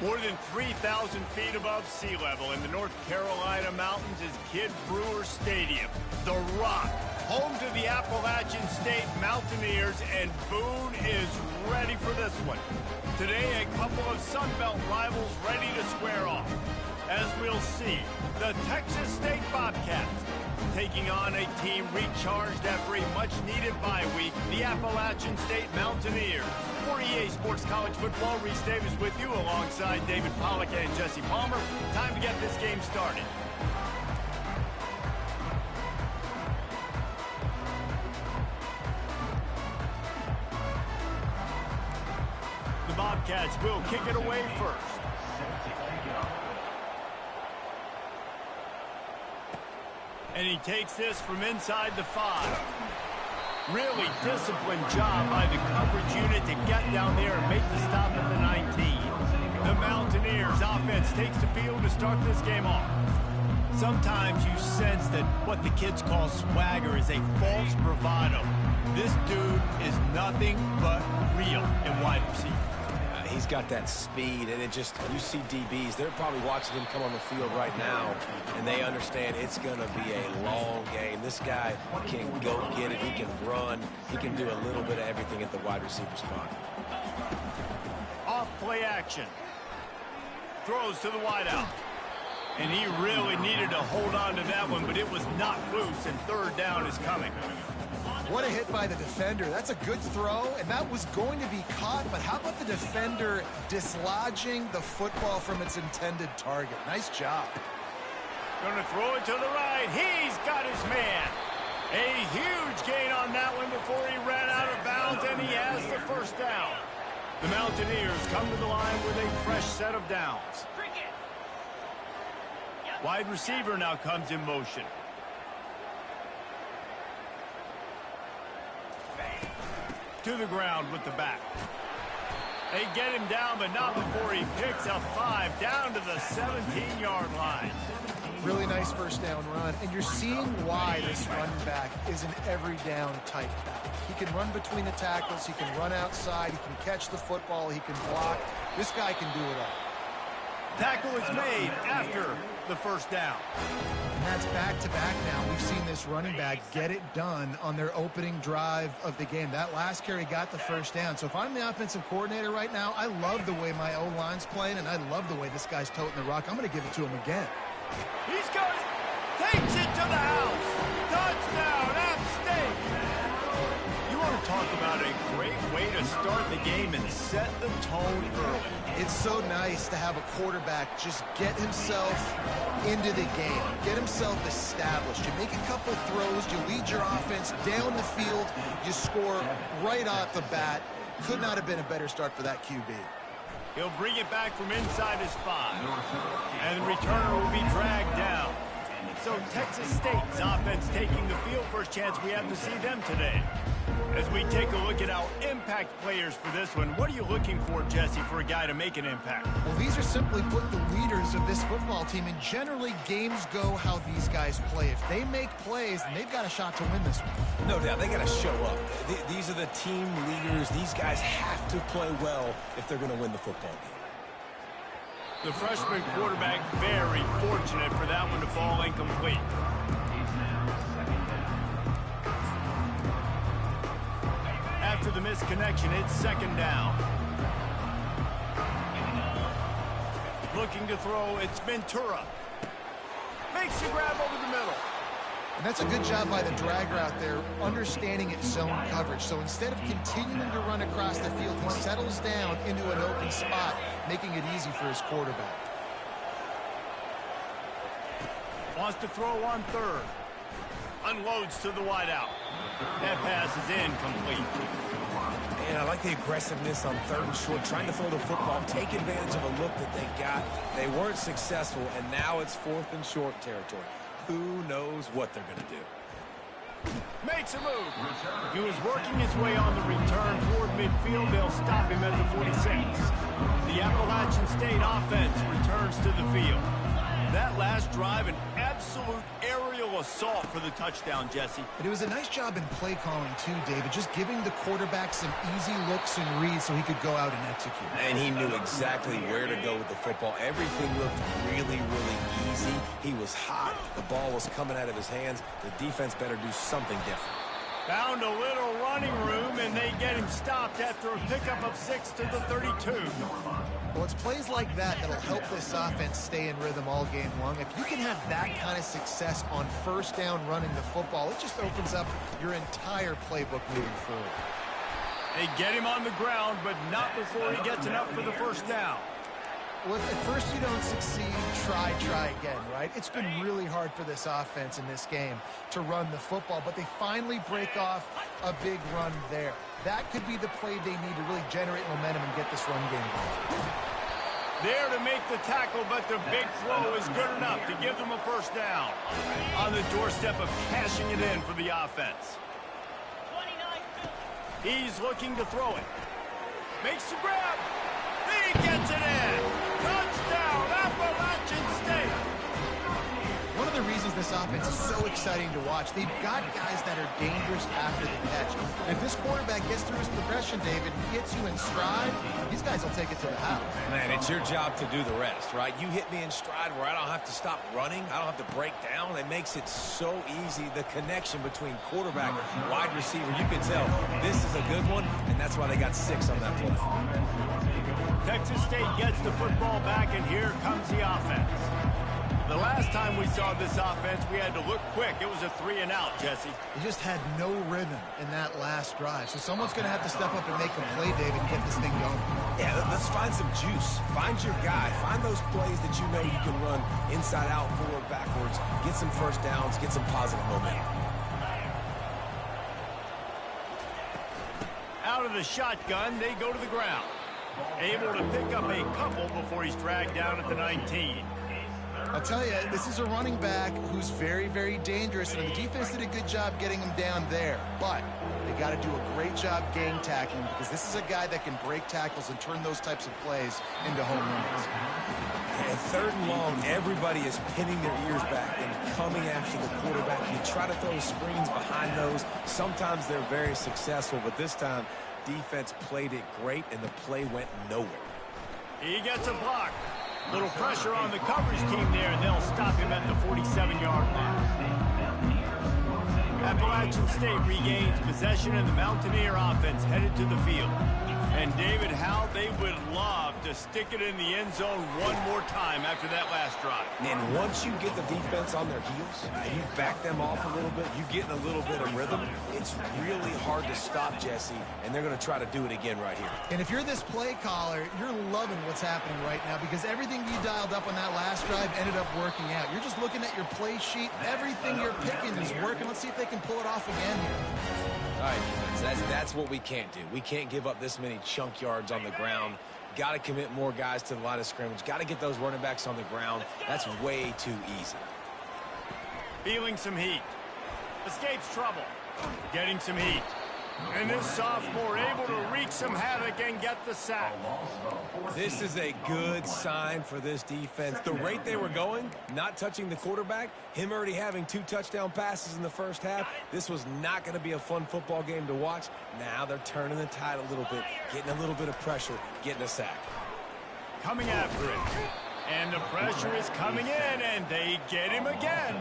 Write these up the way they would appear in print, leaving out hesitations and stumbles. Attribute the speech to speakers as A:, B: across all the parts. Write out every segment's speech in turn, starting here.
A: More than 3,000 feet above sea level in the North Carolina mountains is Kidd Brewer Stadium, The Rock, home to the Appalachian State Mountaineers, and Boone is ready for this one. Today, a couple of Sun Belt rivals ready to square off. As we'll see, the Texas State Bobcats taking on a team recharged after a much-needed bye week, the Appalachian State Mountaineers. For EA Sports College Football, Reese Davis with you alongside David Pollack and Jesse Palmer. Time to get this game started. The Bobcats will kick it away first. And he takes this from inside the 5. Really disciplined job by the coverage unit to get down there and make the stop at the 19. The Mountaineers offense takes the field to start this game off. Sometimes you sense that what the kids call swagger is a false bravado. This dude is nothing but real in wide receiver.
B: He's got that speed, and you see DBs, they're probably watching him come on the field right now, and they understand it's going to be a long game. This guy can go get it, he can run, he can do a little bit of everything at the wide receiver spot.
A: Off play action. Throws to the wideout. And he really needed to hold on to that one, but it was not loose, and third down is coming.
C: What a hit by the defender. That's a good throw, and that was going to be caught, but how about the defender dislodging the football from its intended target? Nice job.
A: Going to throw it to the right. He's got his man. A huge gain on that one before he ran out of bounds, and he has the first down. The Mountaineers come to the line with a fresh set of downs. Wide receiver now comes in motion. To the ground with the back. They get him down, but not before he picks up 5 down to the 17-yard line.
C: Really nice first down run, and you're seeing why this running back is an every down type back. He can run between the tackles, he can run outside, he can catch the football, he can block. This guy can do it all.
A: Tackle is made after the first down.
C: And that's back-to-back now. We've seen this running back get it done on their opening drive of the game. That last carry got the first down. So if I'm the offensive coordinator right now, I love the way my O-line's playing, and I love the way this guy's toting the rock. I'm going to give it to him again.
A: He's going, takes it to the house. Touchdown, App State. You want to talk about a great way to start the game and set the tone early.
C: It's so nice to have a quarterback just get himself into the game, get himself established. You make a couple throws, you lead your offense down the field, you score right off the bat. Could not have been a better start for that QB.
A: He'll bring it back from inside his 5. And the returner will be dragged down. So Texas State's offense taking the field. First chance we have to see them today. As we take a look at our impact players for this one, what are you looking for, Jesse, for a guy to make an impact?
C: Well, these are simply put the leaders of this football team, and generally games go how these guys play. If they make plays, then they've got a shot to win this one.
B: No doubt, they got to show up. These are the team leaders. These guys have to play well if they're going to win the football game.
A: The freshman quarterback very fortunate for that one to fall incomplete. After the missed connection, it's second down. Looking to throw, it's Ventura. Makes the grab over the middle.
C: And that's a good job by the dragger out there, understanding its zone coverage. So instead of continuing to run across the field, he settles down into an open spot, making it easy for his quarterback.
A: Wants to throw on third. Unloads to the wideout. That pass is incomplete.
B: And I like the aggressiveness on third and short, trying to throw the football, take advantage of a look that they got. They weren't successful, and now it's 4th and short territory. Who knows what they're going to do?
A: Makes a move. He was working his way on the return toward midfield. They'll stop him at the 46. The Appalachian State offense returns to the field. That last drive, an absolute aerial assault for the touchdown, Jesse.
C: But it was a nice job in play calling too, David, just giving the quarterback some easy looks and reads so he could go out and execute.
B: And he knew exactly where to go with the football. Everything looked really, really easy. He was hot. The ball was coming out of his hands. The defense better do something different.
A: Found a little running room, and they get him stopped after a pickup of 6 to the 32.
C: Well, it's plays like that that'll help this offense stay in rhythm all game long. If you can have that kind of success on first down running the football, it just opens up your entire playbook moving forward.
A: They get him on the ground, but not before he gets enough for the first down.
C: Well, if at first you don't succeed, try again, right? It's been really hard for this offense in this game to run the football, but they finally break off a big run there. That could be the play they need to really generate momentum and get this run game going.
A: There to make the tackle, but the big throw is good enough to give them a first down. On the doorstep of cashing it in for the offense. He's looking to throw it. Makes the grab. He gets it in. Touchdown, Appalachian State.
C: One of the reasons this offense is so exciting to watch, they've got guys that are dangerous after the catch. And if this quarterback gets through his progression, David, and gets you in stride, these guys will take it to the house.
B: Man, it's your job to do the rest, right? You hit me in stride where I don't have to stop running. I don't have to break down. It makes it so easy. The connection between quarterback and wide receiver, you can tell this is a good one, and that's why they got 6 on that play.
A: Texas State gets the football back, and here comes the offense. The last time we saw this offense, we had to look quick. It was a 3-and-out, Jesse.
C: They just had no rhythm in that last drive. So someone's going to have to step up and make a play, David, and get this thing going.
B: Yeah, let's find some juice. Find your guy. Find those plays that you know you can run inside out, forward, backwards. Get some first downs. Get some positive momentum.
A: Out of the shotgun, they go to the ground. Able to pick up a couple before he's dragged down at the 19.
C: I'll tell you, this is a running back who's very, very dangerous, and the defense did a good job getting him down there. But they got to do a great job gang tackling because this is a guy that can break tackles and turn those types of plays into home runs.
B: And 3rd and long, everybody is pinning their ears back and coming after the quarterback. You try to throw screens behind those. Sometimes they're very successful, but this time, defense played it great, and the play went nowhere.
A: He gets a block. Little pressure on the coverage team there, and they'll stop him at the 47-yard line. Appalachian State regains possession, and the Mountaineer offense headed to the field. And David, how they would love to stick it in the end zone one more time after that last drive.
B: And once you get the defense on their heels and you back them off a little bit, you get in a little bit of rhythm, it's really hard to stop, Jesse, and they're going to try to do it again right here.
C: And if you're this play caller, you're loving what's happening right now because everything you dialed up on that last drive ended up working out. You're just looking at your play sheet. Everything you're picking is working. Let's see if they can pull it off again here.
B: All right, defense, that's what we can't do. We can't give up this many chunk yards on the ground. Got to commit more guys to the line of scrimmage. Got to get those running backs on the ground. That's way too easy.
A: Feeling some heat. Escapes trouble. Getting some heat. And this sophomore able to wreak some havoc and get the sack.
B: This is a good sign for this defense. The rate they were going, not touching the quarterback, him already having 2 touchdown passes in the first half, this was not going to be a fun football game to watch. Now they're turning the tide a little bit, getting a little bit of pressure, getting a sack.
A: Coming after it. And the pressure is coming in, and they get him again.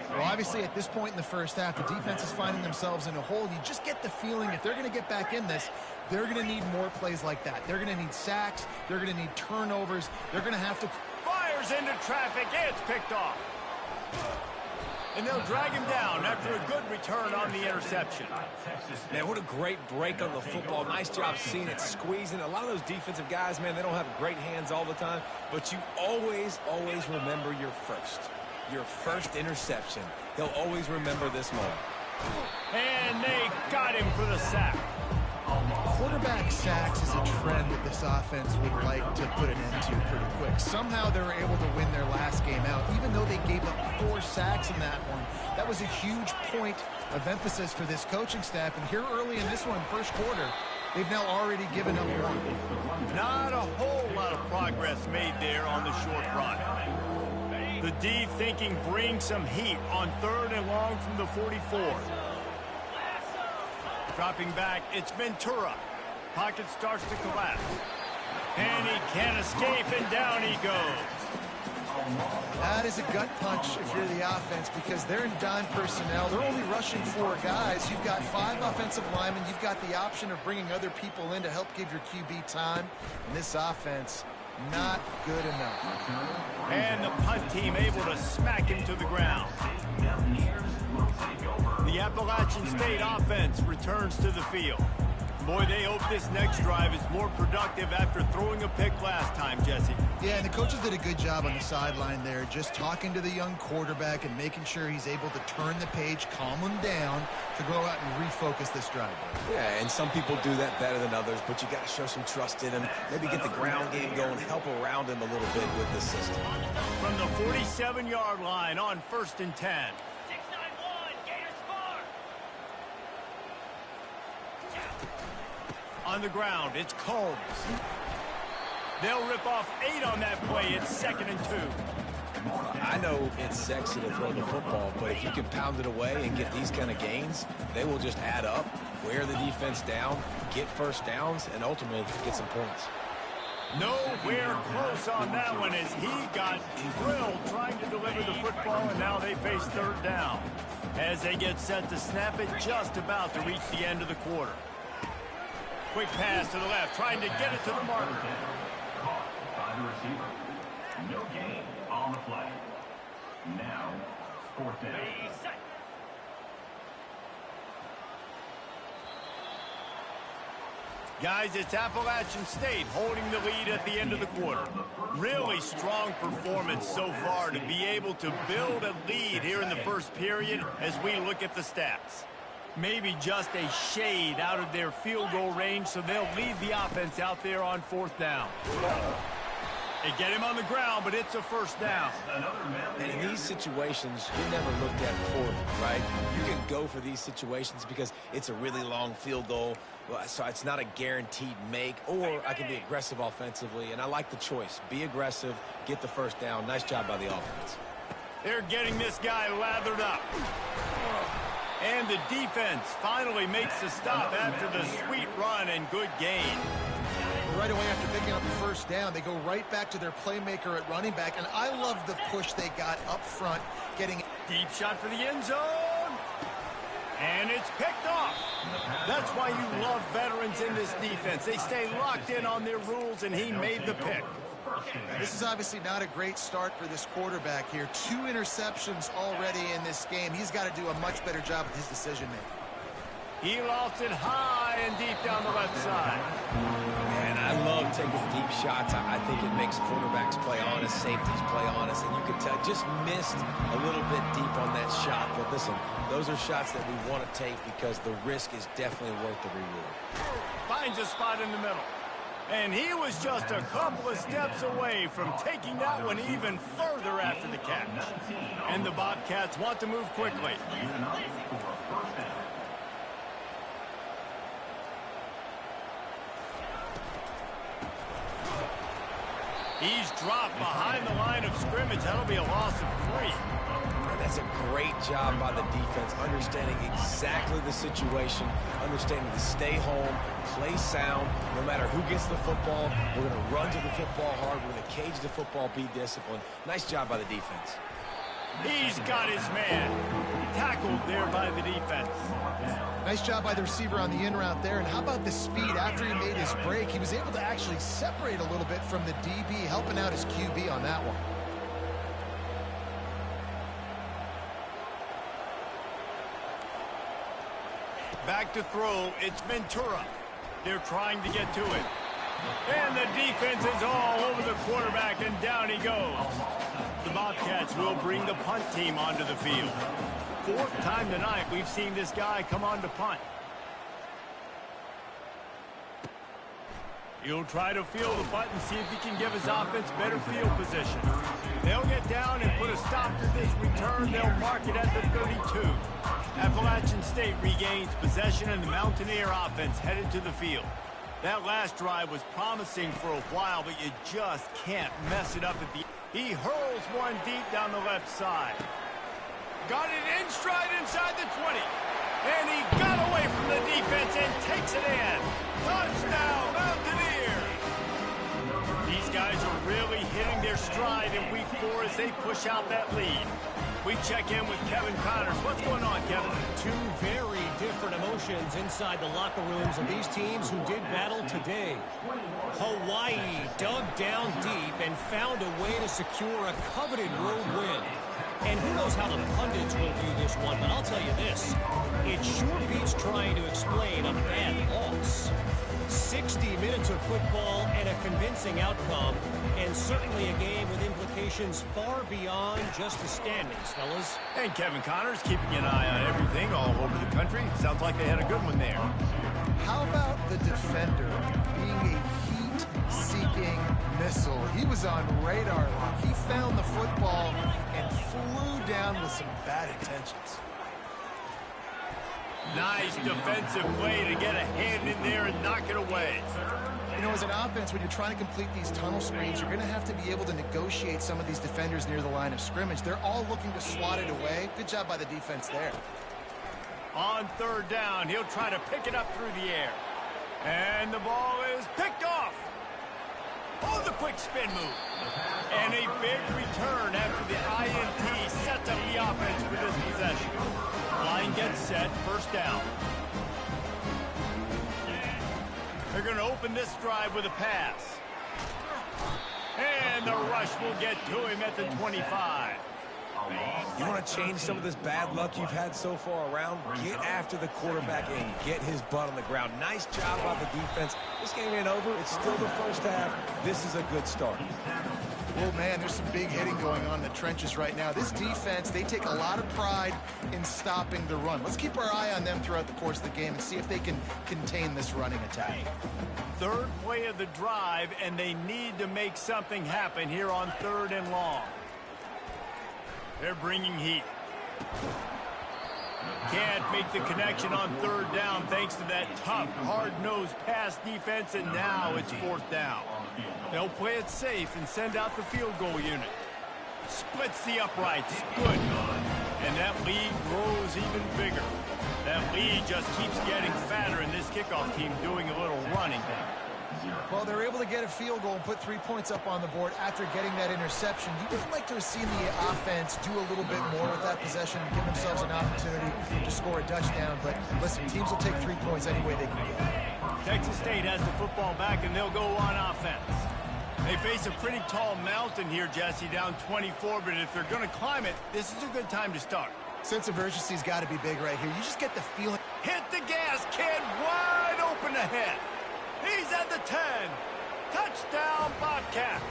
C: Well, obviously, at this point in the first half, the defense is finding themselves in a hole. You just get the feeling if they're going to get back in this, they're going to need more plays like that. They're going to need sacks. They're going to need turnovers. They're going to have to...
A: Fires into traffic. It's picked off. And they'll drag him down after a good return on the interception.
B: Man, what a great break on the football. Nice job seeing it, squeezing. A lot of those defensive guys, man, they don't have great hands all the time, but you always remember your first interception. They'll always remember this moment.
A: And they got him for the sack.
C: Quarterback sacks is a trend that this offense would like to put an end to pretty quick. Somehow they were able to win their last game out, even though they gave up 4 sacks in that one. That was a huge point of emphasis for this coaching staff. And here early in this one, first quarter, they've now already given up 1.
A: Not a whole lot of progress made there on the short run. The D thinking bring some heat on 3rd and long from the 44. Dropping back, it's Ventura. Pocket starts to collapse. And he can't escape, and down he goes.
C: That is a gut punch if you're the offense because they're in dime personnel. They're only rushing 4 guys. You've got 5 offensive linemen. You've got the option of bringing other people in to help give your QB time. And this offense, not good enough.
A: And the punt team able to smack him to the ground. The Appalachian State offense returns to the field. Boy, they hope this next drive is more productive after throwing a pick last time, Jesse.
C: Yeah, and the coaches did a good job on the sideline there, just talking to the young quarterback and making sure he's able to turn the page, calm him down to go out and refocus this drive.
B: Yeah, and some people do that better than others, but you got to show some trust in him. Maybe get the ground game going, help around him a little bit with the system.
A: From the 47-yard line on 1st and 10. On the ground, it's Combs. They'll rip off 8 on that play. It's 2nd and 2.
B: I know it's sexy to throw the football, but if you can pound it away and get these kind of gains, they will just add up, wear the defense down, get first downs, and ultimately get some points.
A: Nowhere close on that one as he got drilled trying to deliver the football, and now they face 3rd down. As they get set to snap it, just about to reach the end of the quarter. Quick pass to the left, trying to get it to the marker.
D: Caught by the receiver. No gain on the play. Now, 4th down.
A: Guys, it's Appalachian State holding the lead at the end of the quarter. Really strong performance so far to be able to build a lead here in the first period as we look at the stats. Maybe just a shade out of their field goal range, so they'll lead the offense out there on 4th down. They get him on the ground, but it's a 1st down.
B: And in these situations, you're never looked at poorly, right? You can go for these situations because it's a really long field goal, so it's not a guaranteed make, or I can be aggressive offensively, and I like the choice. Be aggressive, get the 1st down. Nice job by the offense.
A: They're getting this guy lathered up. And the defense finally makes the stop after the sweet run and good gain.
C: Right away after picking up the 1st down, they go right back to their playmaker at running back, and I love the push they got up front, getting
A: deep shot for the end zone. And it's picked off. That's why you love veterans in this defense. They stay locked in on their rules, and he made the pick.
C: This is obviously not a great start for this quarterback here. 2 interceptions already in this game. He's got to do a much better job with his decision-making.
A: He lost it high and deep down the left side.
B: And I love taking deep shots. I think it makes quarterbacks play honest, safeties play honest, and you can tell just missed a little bit deep on that shot. But listen, those are shots that we want to take because the risk is definitely worth the reward.
A: Finds a spot in the middle. And he was just a couple of steps away from taking that one even further after the catch. And the Bobcats want to move quickly. He's dropped behind the line of scrimmage. That'll be a loss of 3.
B: And that's a great job by the defense, understanding exactly the situation, understanding to stay home, play sound. No matter who gets the football, we're going to run to the football hard. We're going to cage the football, be disciplined. Nice job by the defense.
A: He's got his man. Tackled there by the defense.
C: Nice job by the receiver on the in route there. And how about the speed after he made his break? He was able to actually separate a little bit from the DB, helping out his QB on that one.
A: Back to throw, it's Ventura. They're trying to get to it. And the defense is all over the quarterback, and down he goes. The Bobcats will bring the punt team onto the field. 4th time tonight we've seen this guy come on to punt. He'll try to field the punt and see if he can give his offense better field position. They'll get down and put a stop to this return. They'll mark it at the 32. Appalachian State regains possession, and the Mountaineer offense headed to the field. That last drive was promising for a while, but you just can't mess it up at the... He hurls one deep down the left side. Got it in stride inside the 20. And he got away from the defense and takes it in. Touchdown, Mountaineers! These guys are really hitting their stride in week 4 as they push out that lead. We check in with Kevin Connors. What's going on, Kevin?
E: Two very different emotions inside the locker rooms of these teams who did battle today. Hawaii dug down deep and found a way to secure a coveted road win. And who knows how the pundits will view this one, but I'll tell you this. It sure beats trying to explain a bad loss. 60 minutes of football and a convincing outcome, and certainly a game with implications far beyond just the standings, fellas.
A: And Kevin Connors keeping an eye on everything all over the country. Sounds like they had a good one there.
C: How about the defender being a heat-seeking missile? He was on radar lock. He found the football and flew down with some bad intentions.
A: Nice defensive play to get a hand in there and knock it away.
C: You know, as an offense, when you're trying to complete these tunnel screens, you're going to have to be able to negotiate some of these defenders near the line of scrimmage. They're all looking to swat it away. Good job by the defense there.
A: On third down, he'll try to pick it up through the air. And the ball is picked off. Oh, the quick spin move. And a big return after the INT sets up the offense for this possession. Line gets set, first down. They're going to open this drive with a pass. And the rush will get to him at the 25.
B: You want to change some of this bad luck you've had so far around? Get after the quarterback and get his butt on the ground. Nice job by the defense. This game ain't over. It's still the first half. This is a good start.
C: Well, man, there's some big hitting going on in the trenches right now. This defense, they take a lot of pride in stopping the run. Let's keep our eye on them throughout the course of the game and see if they can contain this running attack.
A: Third play of the drive, and they need to make something happen here on 3rd and long. They're bringing heat. Can't make the connection on 3rd down thanks to that tough, hard-nosed pass defense, and now it's 4th down. They'll play it safe and send out the field goal unit. Splits the uprights. Good. And that lead grows even bigger. That lead just keeps getting fatter, and this kickoff team doing a little running.
C: Well, they're able to get a field goal and put 3 points up on the board after getting that interception. You would have liked to have seen the offense do a little bit more with that possession and give themselves an opportunity to score a touchdown. But listen, teams will take 3 points any way they can get it.
A: Texas State has the football back, and they'll go on offense. They face a pretty tall mountain here, Jesse, down 24, but if they're going to climb it, this is a good time to start.
C: Sense of urgency's got to be big right here. You just get the feeling.
A: Hit the gas, kid, wide open ahead. He's at the 10. Touchdown, Bobcats.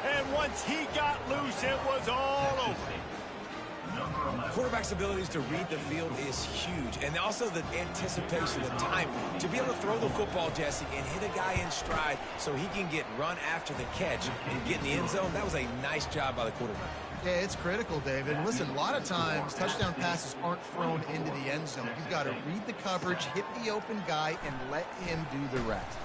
A: And once he got loose, it was all over.
B: Quarterback's abilities to read the field is huge, and also the anticipation, the time to be able to throw the football, Jesse, and hit a guy in stride so he can get run after the catch and get in the end zone. That was a nice job by the quarterback.
C: Yeah, it's critical, David. And listen, a lot of times touchdown passes aren't thrown into the end zone. You've got to read the coverage, hit the open guy, and let him do the rest.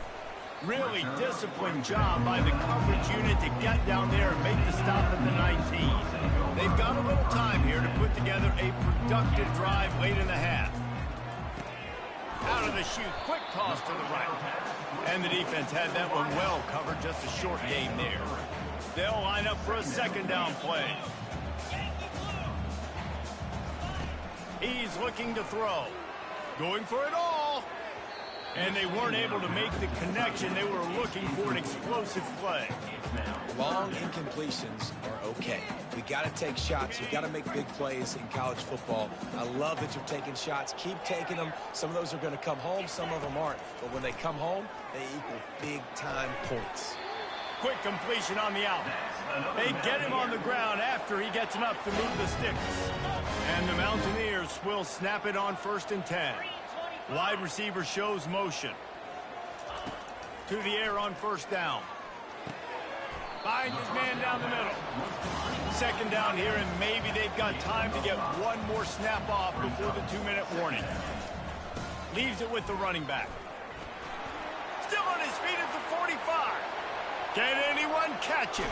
A: Really disciplined job by the coverage unit to get down there and make the stop at the 19. They've got a little time here to put together a productive drive late in the half. Out of the chute, quick toss to the right. And the defense had that one well covered, just a short game there. They'll line up for a 2nd down play. He's looking to throw. Going for it all. And they weren't able to make the connection. They were looking for an explosive play.
B: Long incompletions are okay. We got to take shots. You got to make big plays in college football. I love that you're taking shots. Keep taking them. Some of those are going to come home. Some of them aren't. But when they come home, they equal big-time points.
A: Quick completion on the out. They get him on the ground after he gets enough to move the sticks. And the Mountaineers will snap it on 1st and 10. Wide receiver shows motion. To the air on 1st down. Finds his man down the middle. 2nd down here, and maybe they've got time to get one more snap off before the 2-minute warning. Leaves it with the running back. Still on his feet at the 45. Can anyone catch him?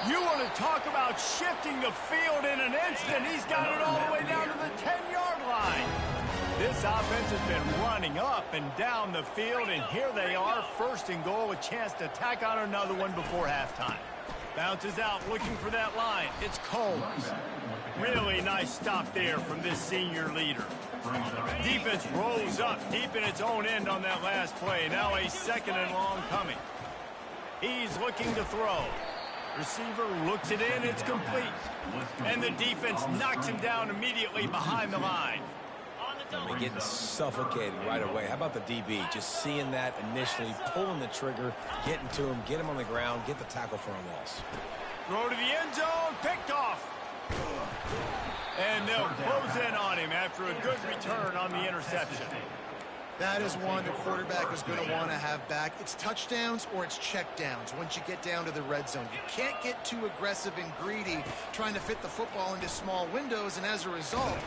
A: You want to talk about shifting the field in an instant. He's got it all the way down to the 10-yard line. This offense has been running up and down the field, and here they are, first and goal, a chance to tack on another one before halftime. Bounces out, looking for that line. It's Combs. Really nice stop there from this senior leader. Defense rolls up deep in its own end on that last play. Now a second and long coming. He's looking to throw. Receiver looks it in, it's complete. And the defense knocks him down immediately behind the line.
B: They're getting suffocated right away. How about the DB? Just seeing that initially, pulling the trigger, getting to him, get him on the ground, get the tackle for a loss.
A: Throw to the end zone, picked off. And they'll close in on him after a good return on the interception.
C: That is one the quarterback is going to want to have back. It's touchdowns or it's checkdowns once you get down to the red zone. You can't get too aggressive and greedy trying to fit the football into small windows, and as a result...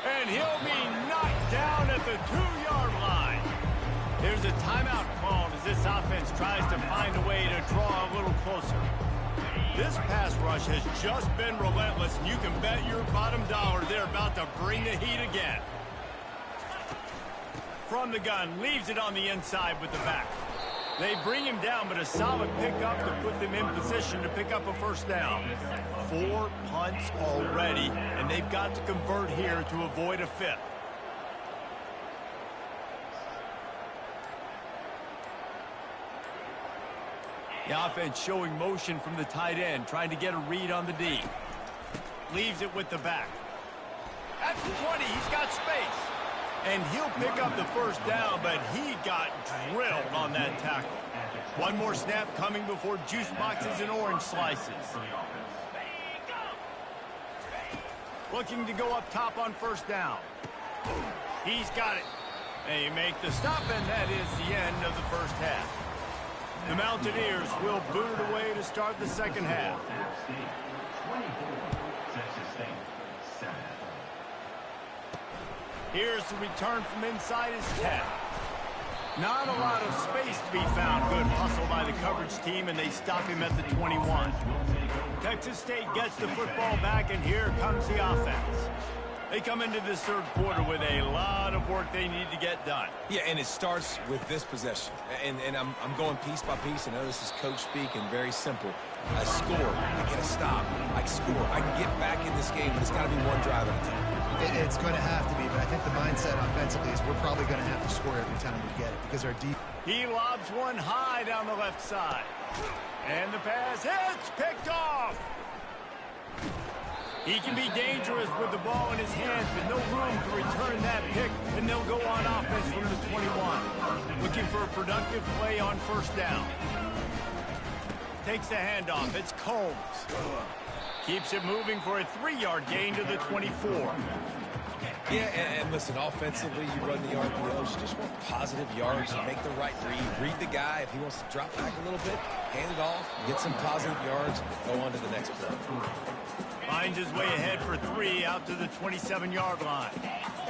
A: And he'll be knocked down at the 2-yard line. There's a timeout called as this offense tries to find a way to draw a little closer. This pass rush has just been relentless, and you can bet your bottom dollar they're about to bring the heat again. From the gun, leaves it on the inside with the back. They bring him down, but a solid pickup to put them in position to pick up a first down. 4 punts already, and they've got to convert here to avoid a fifth. The offense showing motion from the tight end, trying to get a read on the D. Leaves it with the back. At the 20, he's got space. And he'll pick up the first down, but he got drilled on that tackle. One more snap coming before juice boxes and orange slices. Looking to go up top on first down. He's got it. They make the stop, and that is the end of the first half. The Mountaineers will boot it away to start the second half. Here's the return from inside his 10. Not a lot of space to be found. Good hustle by the coverage team, and they stop him at the 21. Texas State gets the football back, and here comes the offense. They come into this third quarter with a lot of work they need to get done.
B: Yeah, and it starts with this possession. And I'm going piece by piece. I know this is coach speak and very simple. I score, I get a stop, I score. I can get back in this game, but it's got to be one drive at a time.
C: It's going to have to be, but I think the mindset offensively is we're probably going to have to score every time we get it because our deep...
A: He lobs one high down the left side. And the pass hits, picked off. He can be dangerous with the ball in his hands, but no room to return that pick, and they'll go on offense from the 21. Looking for a productive play on first down. Takes the handoff. It's Combs. Keeps it moving for a 3-yard gain to the 24.
B: Yeah, and listen, offensively, you run the RPOs. You just want positive yards. You make the right read. Read the guy. If he wants to drop back a little bit, hand it off, get some positive yards, go on to the next play.
A: Finds his way ahead for 3 out to the 27-yard line.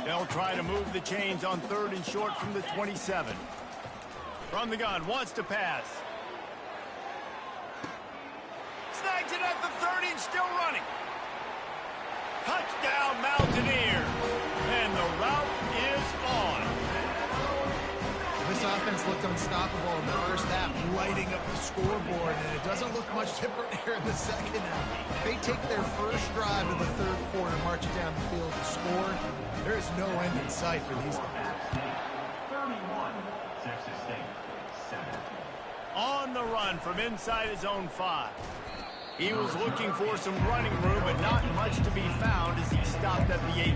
A: They'll try to move the chains on 3rd and short from the 27. From the gun, wants to pass. Snags it at the 30 and still running. Touchdown Mountaineers. And the route is on.
C: This offense looked unstoppable in the first half, lighting up the scoreboard, and it doesn't look much different here in the second half. They take their first drive of the third quarter, march it down the field to score. There is no end in sight for these guys.
D: 31, Texas State, 7.
A: On the run from inside his own 5. He was looking for some running room, but not much to be found as he stopped at the 18.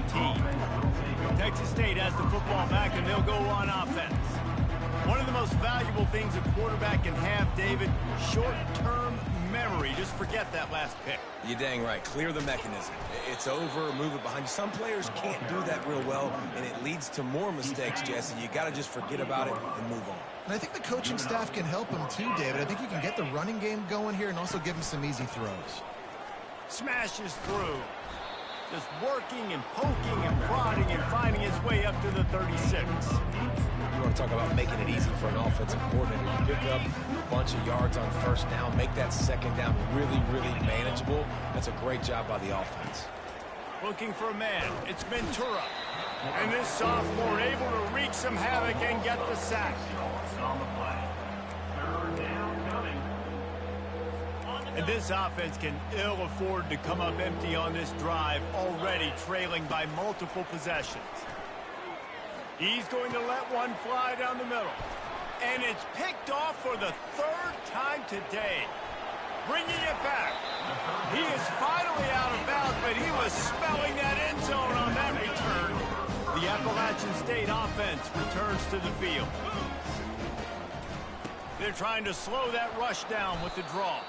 A: Texas State has the football back, and they'll go on offense. One of the most valuable things a quarterback can have, David, short-term memory. Just forget that last pick.
B: You're dang right. Clear the mechanism. It's over, move it behind you. Some players can't do that real well, and it leads to more mistakes, Jesse. You got to just forget about it and move on.
C: And I think the coaching staff can help him too, David. I think you can get the running game going here and also give him some easy throws.
A: Smashes through. just working and poking and prodding and finding his way up to the 36.
B: You want to talk about making it easy for an offensive coordinator. You pick up a bunch of yards on first down, make that second down really, really manageable. That's a great job by the offense.
A: Looking for a man. It's Ventura. And this sophomore able to wreak some havoc and get the sack. And this offense can ill afford to come up empty on this drive, already trailing by multiple possessions. He's going to let one fly down the middle. And it's picked off for the third time today. Bringing it back. He is finally out of bounds, but he was smelling that end zone on that return. The Appalachian State offense returns to the field. They're trying to slow that rush down with the draw.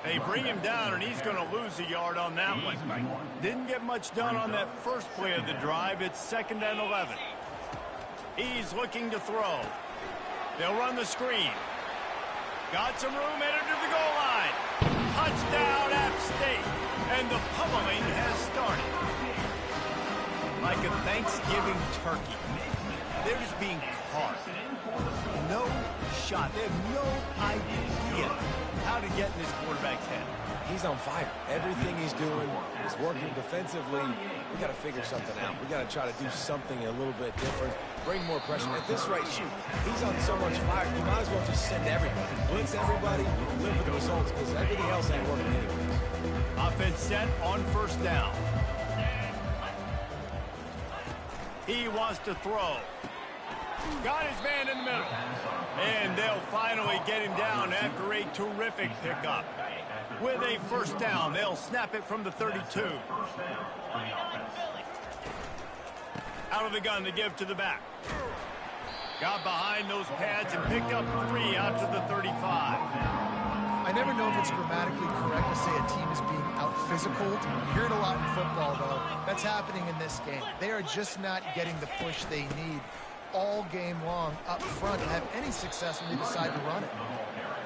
A: They bring him down, and he's going to lose a yard on that one. Didn't get much done on that first play of the drive. It's 2nd and 11. He's looking to throw. They'll run the screen. Got some room, headed to the goal line. Touchdown, App State. And the pummeling has started. Like a Thanksgiving turkey. They're just being caught. No shot. They have no idea how to get in this quarterback's head.
B: He's on fire. Everything he's doing is working defensively. We got to figure something out. We got to try to do something a little bit different. Bring more pressure. At this rate, shoot, he's on so much fire, you might as well just send everybody. Blitz everybody, live with the results, because everything else ain't working anyways.
A: Offense set on first down. He wants to throw. Got his man in the middle. And they'll finally get him down after a terrific pickup. With a first down, they'll snap it from the 32. Out of the gun to give to the back. Got behind those pads and picked up 3 out to the 35.
C: I never know if it's grammatically correct to say a team is being out-physicaled. You hear it a lot in football, though. That's happening in this game. They are just not getting the push they need all game long up front to have any success when they decide to run it.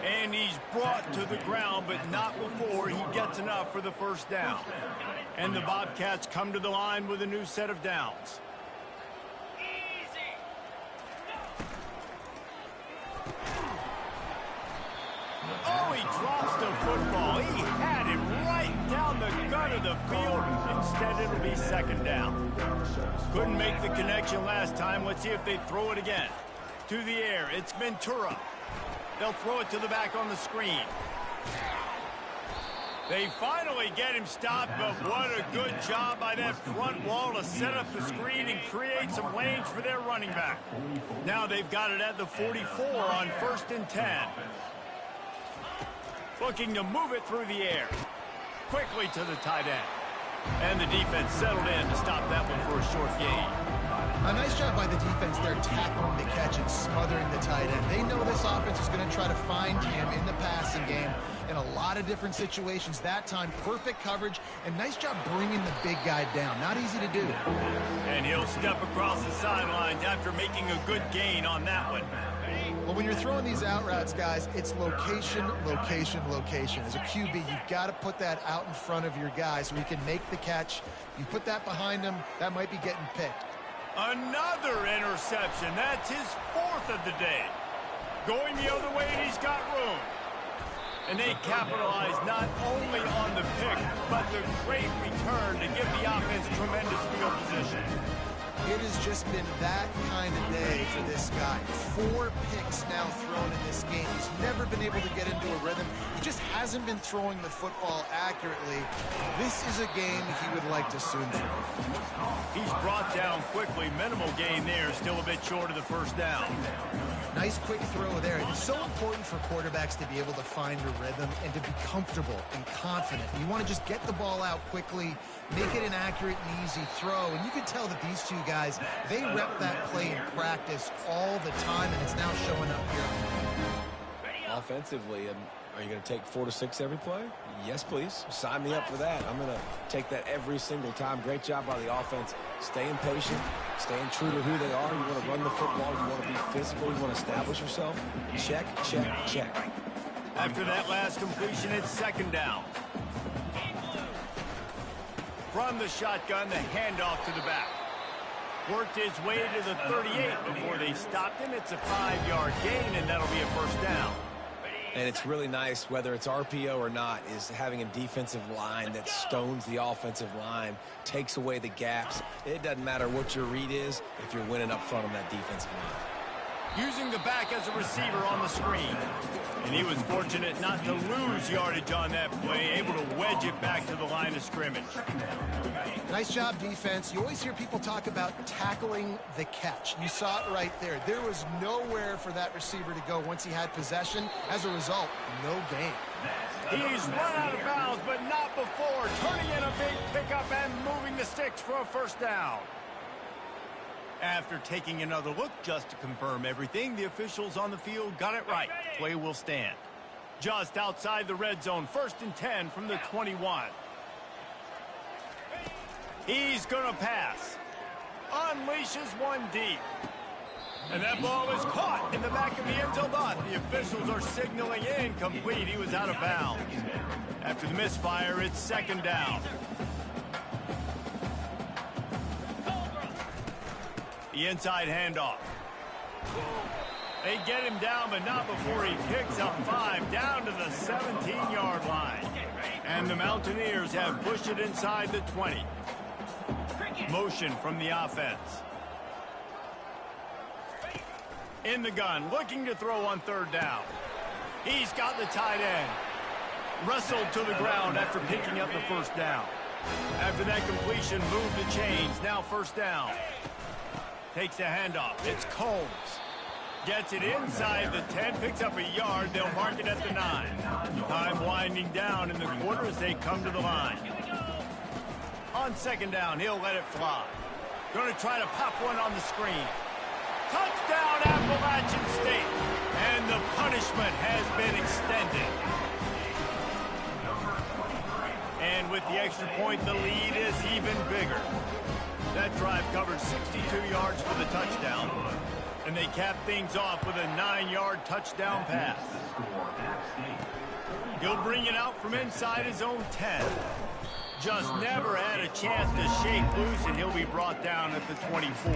A: And he's brought to the ground, but not before he gets enough for the first down. And the Bobcats come to the line with a new set of downs. Oh, he drops the football. He had him right down the gut of the field. Instead, it'll be 2nd down. Couldn't make the connection last time. Let's see if they throw it again. To the air, it's Ventura. They'll throw it to the back on the screen. They finally get him stopped, but what a good job by that front wall to set up the screen and create some lanes for their running back. Now they've got it at the 44 on 1st and 10. Looking to move it through the air. Quickly to the tight end. And the defense settled in to stop that one for a short gain.
C: A nice job by the defense there, tackling the catch and smothering the tight end. They know this offense is going to try to find him in the passing game in a lot of different situations. That time, perfect coverage, and nice job bringing the big guy down. Not easy to do.
A: And he'll step across the sidelines after making a good gain on that one.
C: Well, when you're throwing these out routes, guys, it's location, location, location. As a QB, you've got to put that out in front of your guy so he can make the catch. You put that behind him, that might be getting picked.
A: Another interception. That's his 4th of the day. Going the other way, and he's got room. And they capitalize not only on the pick, but the great return to give the offense tremendous field position.
C: It has just been that kind of day for this guy. 4 picks now thrown in this game. He's never been able to get into a rhythm. He just hasn't been throwing the football accurately. This is a game he would like to soon throw.
A: He's brought down quickly. Minimal gain there. Still a bit short of the first down.
C: Nice quick throw there. It's so important for quarterbacks to be able to find a rhythm and to be comfortable and confident. You want to just get the ball out quickly, make it an accurate and easy throw. And you can tell that these two guys, they rep that play in practice all the time, and it's now showing up here.
B: Offensively, are you going to take 4 to 6 every play? Yes, please. Sign me up for that. I'm going to take that every single time. Great job by the offense. Staying patient, staying true to who they are. You want to run the football. You want to be physical. You want to establish yourself. Check, check, check.
A: After that last completion, it's 2nd down. From the shotgun, the handoff to the back. Worked his way to the 38 before they stopped him. It's a 5-yard gain, and that'll be a first down.
B: And it's really nice, whether it's RPO or not, is having a defensive line that stones the offensive line, takes away the gaps. It doesn't matter what your read is if you're winning up front on that defensive line.
A: Using the back as a receiver on the screen. And he was fortunate not to lose yardage on that play, able to wedge it back to the line of scrimmage.
C: Nice job, defense. You always hear people talk about tackling the catch. You saw it right there. There was nowhere for that receiver to go once he had possession. As a result, no gain.
A: He's run out of bounds, but not before. Turning in a big pickup and moving the sticks for a first down. After taking another look just to confirm everything, the officials on the field got it right. Play will stand. Just outside the red zone, 1st and 10 from the 21. He's going to pass. Unleashes one deep. And that ball is caught in the back of the end zone. The officials are signaling incomplete. He was out of bounds. After the misfire, it's 2nd down. The inside handoff. They get him down, but not before he picks up 5 down to the 17-yard line. And the Mountaineers have pushed it inside the 20. Motion from the offense. In the gun, looking to throw on 3rd down. He's got the tight end. Wrestled to the ground after picking up the 1st down. After that completion, moved the chains. Now 1st down. Takes the handoff. It's Combs. Gets it inside the 10, picks up a yard. They'll mark it at the 9. Time winding down in the quarter as they come to the line. On 2nd down, he'll let it fly. Going to try to pop one on the screen. Touchdown, Appalachian State. And the punishment has been extended. And with the extra point, the lead is even bigger. That drive covered 62 yards for the touchdown. And they cap things off with a 9-yard touchdown pass. He'll bring it out from inside his own 10. Just never had a chance to shake loose, and he'll be brought down at the 24.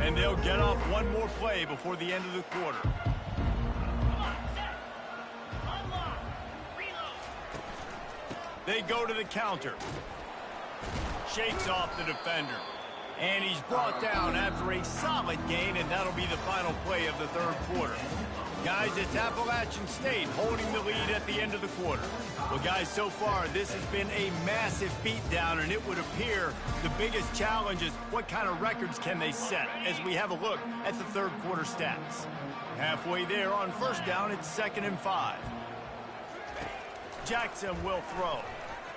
A: And they'll get off one more play before the end of the quarter. They go to the counter. Shakes off the defender. And he's brought down after a solid gain, and that'll be the final play of the 3rd quarter. Guys, it's Appalachian State holding the lead at the end of the quarter. Well, guys, so far, this has been a massive beatdown, and it would appear the biggest challenge is what kind of records can they set as we have a look at the 3rd quarter stats. Halfway there on 1st down, it's 2nd and 5. Jackson will throw.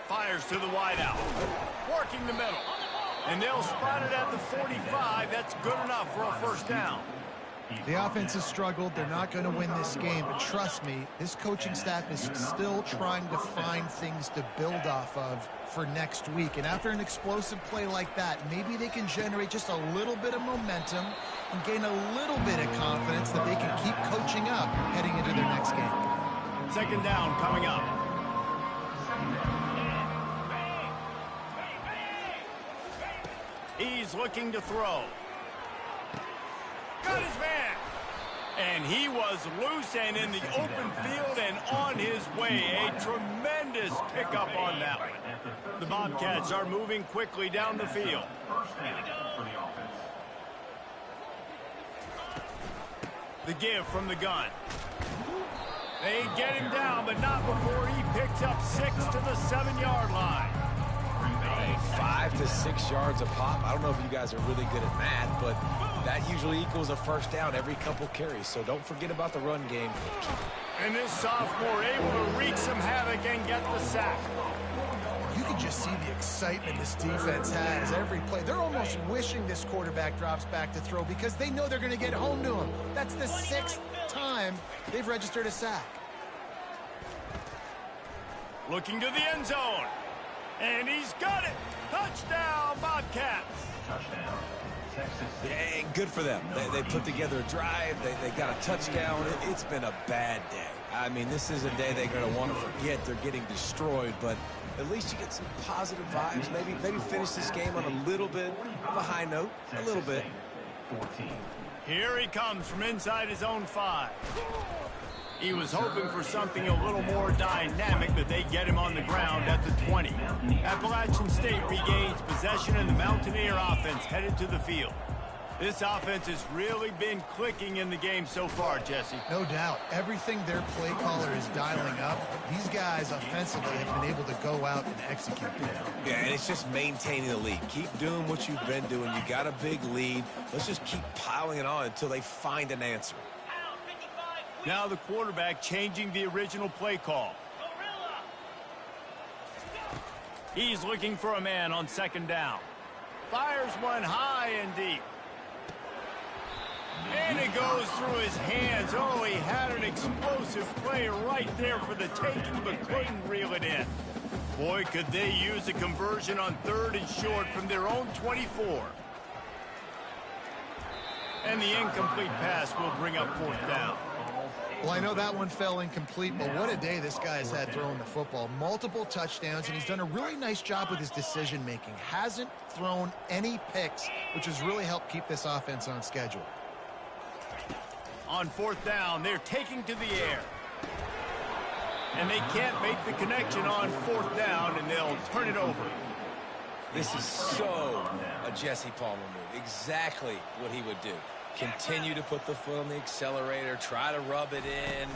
A: Fires to the wideout. Working the middle. And they'll spot it at the 45. That's good enough for a 1st down.
C: The offense has struggled. They're not going to win this game. But trust me, this coaching staff is still trying to find things to build off of for next week. And after an explosive play like that, maybe they can generate just a little bit of momentum and gain a little bit of confidence that they can keep coaching up heading into their next game.
A: 2nd down coming up. He's looking to throw. Got his man. And he was loose and in the open field and on his way. A tremendous pickup on that one. The Bobcats are moving quickly down the field. The give from the gun. They get him down, but not before he picks up 6 to the 7-yard line.
B: 5 to 6 yards a pop. I don't know if you guys are really good at math, but that usually equals a 1st down every couple carries. So don't forget about the run game.
A: And this sophomore able to wreak some havoc and get the sack.
C: You can just see the excitement this defense has every play. They're almost wishing this quarterback drops back to throw because they know they're going to get home to him. That's the 6th time they've registered a sack.
A: Looking to the end zone. And he's got it. Touchdown, Bobcats.
D: Touchdown.
B: Yeah, good for them. They put together a drive. They got a touchdown. It's been a bad day. I mean, this is a day they're going to want to forget. They're getting destroyed, but at least you get some positive vibes. Maybe finish this game on a little bit of a high note, a little bit.
D: 14.
A: Here he comes from inside his own 5. He was hoping for something a little more dynamic, but they get him on the ground at the 20. Appalachian State regains possession, and the Mountaineer offense headed to the field. This offense has really been clicking in the game so far, Jesse.
C: No doubt. Everything their play caller is dialing up, these guys offensively have been able to go out and execute.
B: Yeah, and it's just maintaining the lead. Keep doing what you've been doing. You got a big lead. Let's just keep piling it on until they find an answer.
A: Now the quarterback changing the original play call. He's looking for a man on 2nd down. Fires one high and deep. And it goes through his hands. Oh, he had an explosive play right there for the taking, but couldn't reel it in. Boy, could they use a conversion on 3rd and short from their own 24. And the incomplete pass will bring up 4th down.
C: Well, I know that one fell incomplete, but what a day this guy has had throwing the football. Multiple touchdowns, and he's done a really nice job with his decision-making. Hasn't thrown any picks, which has really helped keep this offense on schedule.
A: On 4th down, they're taking to the air. And they can't make the connection on 4th down, and they'll turn it over.
B: This is so a Jesse Palmer move. Exactly what he would do. Continue to put the foot on the accelerator, try to rub it in.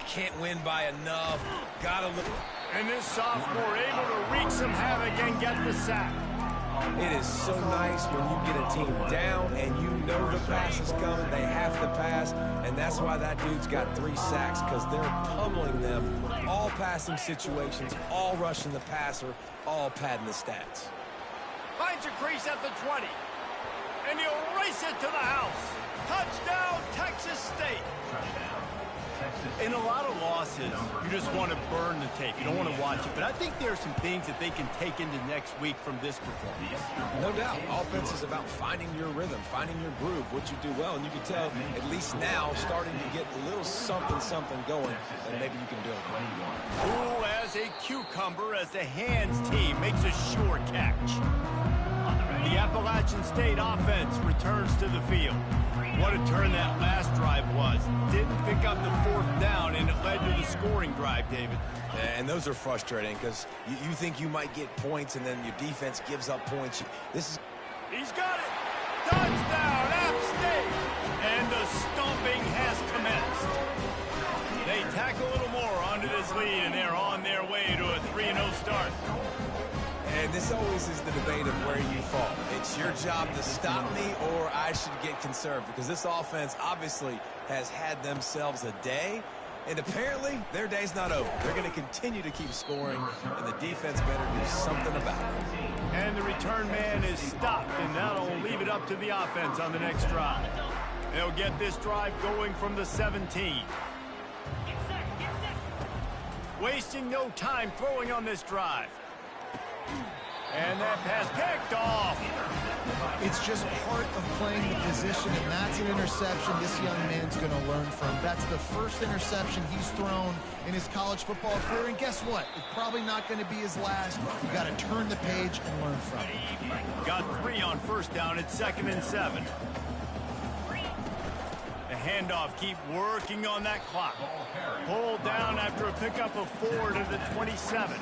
B: Can't win by enough. Gotta look.
A: And this sophomore able to wreak some havoc and get the sack.
B: It is so nice when you get a team down and you know the pass is coming. They have to pass, and that's why that dude's got 3 sacks, because they're pummeling them. All passing situations, all rushing the passer, all padding the stats.
A: Finds a crease at the 20. And he'll race it to the house. Touchdown, Texas State. In a lot of losses, you just want to burn the tape. You don't want to watch it. But I think there are some things that they can take into next week from this performance.
B: No doubt. Offense is about finding your rhythm, finding your groove, what you do well. And you can tell, at least now, starting to get a little something going, and maybe you can build it.
A: Cool as a cucumber as the hands team makes a sure catch. The Appalachian State offense returns to the field. What a turn that last drive was. Didn't pick up the 4th down, and it led to the scoring drive, David.
B: And those are frustrating because you think you might get points, and then your defense gives up points.
A: He's got it. Touchdown, App State. And the stomping has commenced. They tack a little more onto this lead, and they're on their way to a 3-0 start.
B: And this always is the debate of where you fall. It's your job to stop me, or I should get conserved, because this offense obviously has had themselves a day, and apparently their day's not over. They're going to continue to keep scoring, and the defense better do something about it.
A: And the return man is stopped, and that'll leave it up to the offense on the next drive. They'll get this drive going from the 17. Wasting no time throwing on this drive. And that pass picked off.
C: It's just part of playing the position, and that's an interception this young man's going to learn from. That's the first interception he's thrown in his college football career, and guess what? It's probably not going to be his last. You got to turn the page and learn from it.
A: Got 3 on 1st down at 2nd and 7. The handoff, keep working on that clock. Pulled down after a pickup of 4 to the 27.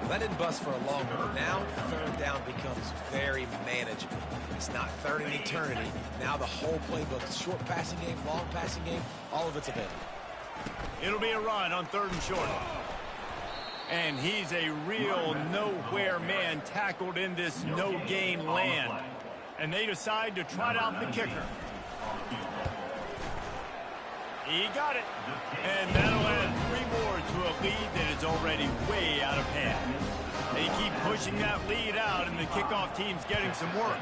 B: That didn't bust for a long one, but now 3rd down becomes very manageable. It's not 3rd and eternity. Now the whole playbook, short passing game, long passing game, all of it's available.
A: It'll be a run on 3rd and short. And he's a real nowhere man tackled in this no-gain land. And they decide to trot out the kicker. He got it. And that'll add 3 more to a lead that is already way out of hand. They keep pushing that lead out, and the kickoff team's getting some work.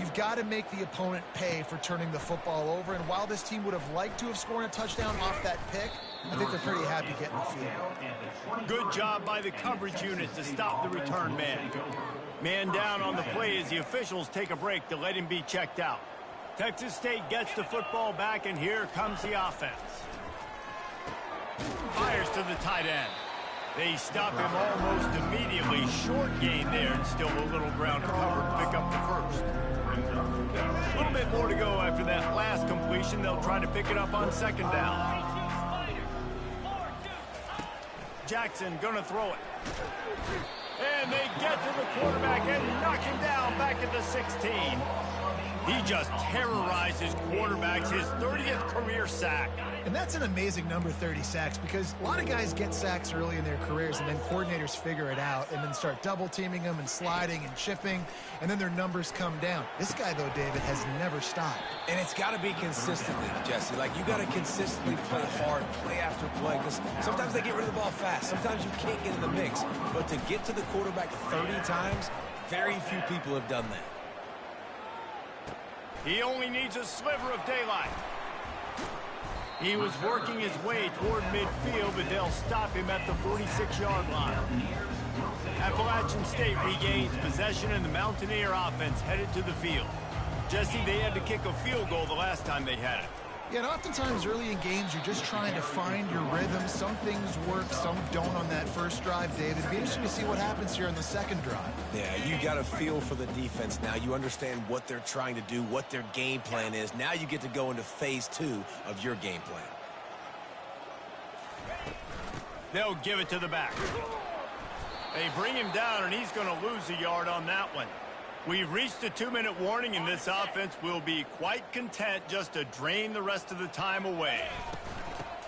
C: You've got to make the opponent pay for turning the football over, and while this team would have liked to have scored a touchdown off that pick, I think they're pretty happy getting the field.
A: Good job by the coverage unit to stop the return man. Man down on the play as the officials take a break to let him be checked out. Texas State gets the football back, and here comes the offense. to the tight end. They stop him almost immediately. Short gain there, and still a little ground to cover to pick up the first. A little bit more to go after that last completion. They'll try to pick it up on second down. Jackson gonna throw it. And they get to the quarterback and knock him down back at the 16. He just terrorizes quarterbacks, his 30th career sack.
F: And that's an amazing number, 30 sacks, because a lot of guys get sacks early in their careers, and then coordinators figure it out and then start double-teaming them and sliding and chipping, and then their numbers come down. This guy, though, David, has never stopped.
B: And it's got to be consistently, Jesse. Like, you got to consistently play hard, play after play, because sometimes they get rid of the ball fast. Sometimes you can't get in the mix. But to get to the quarterback 30 times, very few people have done that.
A: He only needs a sliver of daylight. He was working his way toward midfield, but they'll stop him at the 46-yard line. Appalachian State regains possession, and the Mountaineer offense headed to the field. Jesse, they had to kick a field goal the last time they had it.
F: Yeah, and oftentimes early in games, you're just trying to find your rhythm. Some things work, some don't on that first drive, David. It'd be interesting to see what happens here on the second drive.
B: Yeah, you got a feel for the defense now. You understand what they're trying to do, what their game plan is. Now you get to go into phase 2 of your game plan.
A: They'll give it to the back. They bring him down, and he's going to lose a yard on that one. We've reached a 2-minute warning, and this offense will be quite content just to drain the rest of the time away.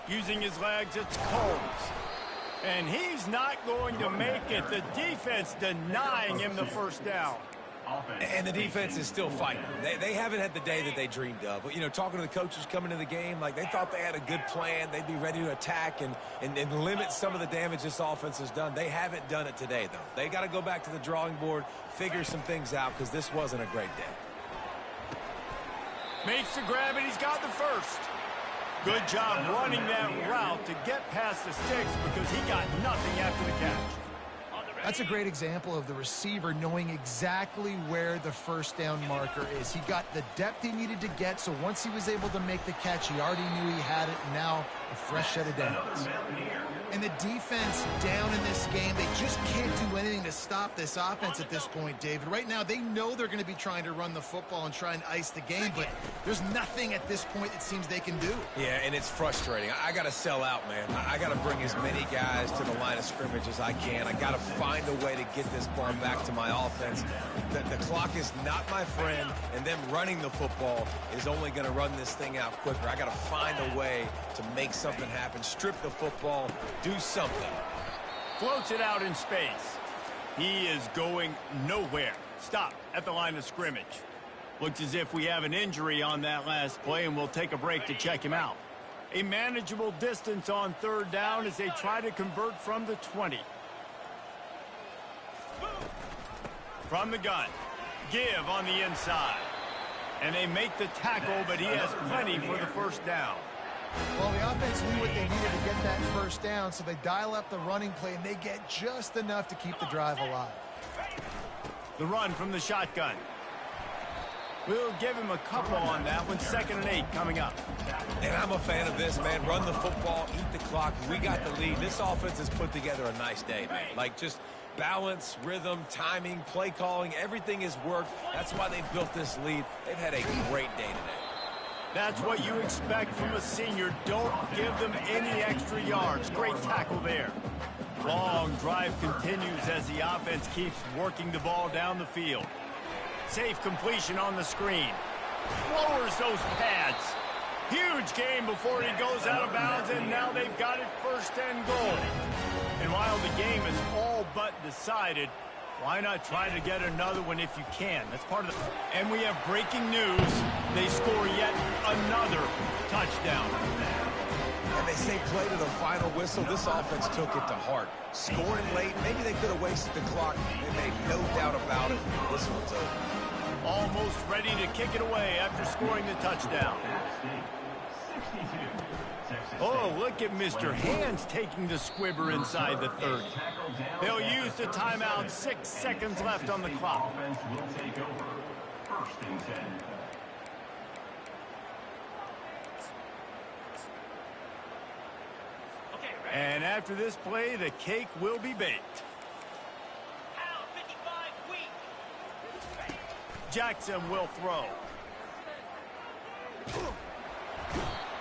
A: Using his legs, it's Combs. And he's not going to make it. The defense denying him the first down.
B: And the defense is still fighting. They haven't had the day that they dreamed of. You know, talking to the coaches coming into the game, like they thought they had a good plan. They'd be ready to attack and limit some of the damage this offense has done. They haven't done it today, though. They got to go back to the drawing board, figure some things out, because this wasn't a great day.
A: Makes the grab, and he's got the first. Good job running that route to get past the sticks because he got nothing after the catch.
F: That's a great example of the receiver knowing exactly where the first down marker is. He got the depth he needed to get, so once he was able to make the catch, he already knew he had it, and now a fresh set of downs. And the defense down in this game, they just can't do anything to stop this offense at this point, David. Right now, they know they're going to be trying to run the football and try and ice the game, but there's nothing at this point it seems they can do.
B: Yeah, and it's frustrating. I got to sell out, man. I got to bring as many guys to the line of scrimmage as I can. I got to find a way to get this ball back to my offense. The clock is not my friend, and them running the football is only going to run this thing out quicker. I got to find a way to make something happen, strip the football, do something.
A: Floats it out in space. He is going nowhere. Stop at the line of scrimmage. Looks as if we have an injury on that last play, and we'll take a break to check him out. A manageable distance on third down as they try to convert from the 20. From the gun. Give on the inside. And they make the tackle, but he has plenty for the first down.
F: Well, the offense knew what they needed to get that first down, so they dial up the running play, and they get just enough to keep the drive alive.
A: The run from the shotgun. We'll give him a couple on that one. 2nd and 8 coming up.
B: And I'm a fan of this, man. Run the football, eat the clock. We got the lead. This offense has put together a nice day, man. Like, just balance, rhythm, timing, play calling, everything has worked. That's why they've built this lead. They've had a great day today.
A: That's what you expect from a senior. Don't give them any extra yards. Great tackle there. Long drive continues as the offense keeps working the ball down the field. Safe completion on the screen. Lowers those pads. Huge game before he goes out of bounds, and now they've got it 1st and goal. And while the game is all but decided, why not try to get another one if you can? That's part of the... And we have breaking news. They score yet another touchdown.
B: And they say play to the final whistle. This offense took it to heart. Scoring late, maybe they could have wasted the clock. They made no doubt about it. This one's over.
A: Almost ready to kick it away after scoring the touchdown. Oh, look at Mr. Hands taking the squibber inside the 30. They'll use the timeout. 6 seconds left on the clock. And after this play, the cake will be baked. Jackson will throw.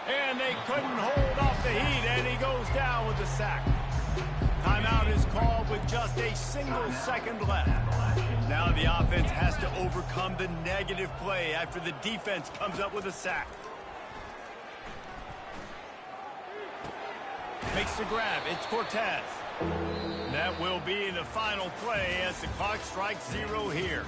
A: And they couldn't hold off the heat, and he goes down with the sack. Timeout is called with just a single second left. Now the offense has to overcome the negative play after the defense comes up with a sack. Makes the grab. It's Cortez. That will be the final play as the clock strikes 0 here.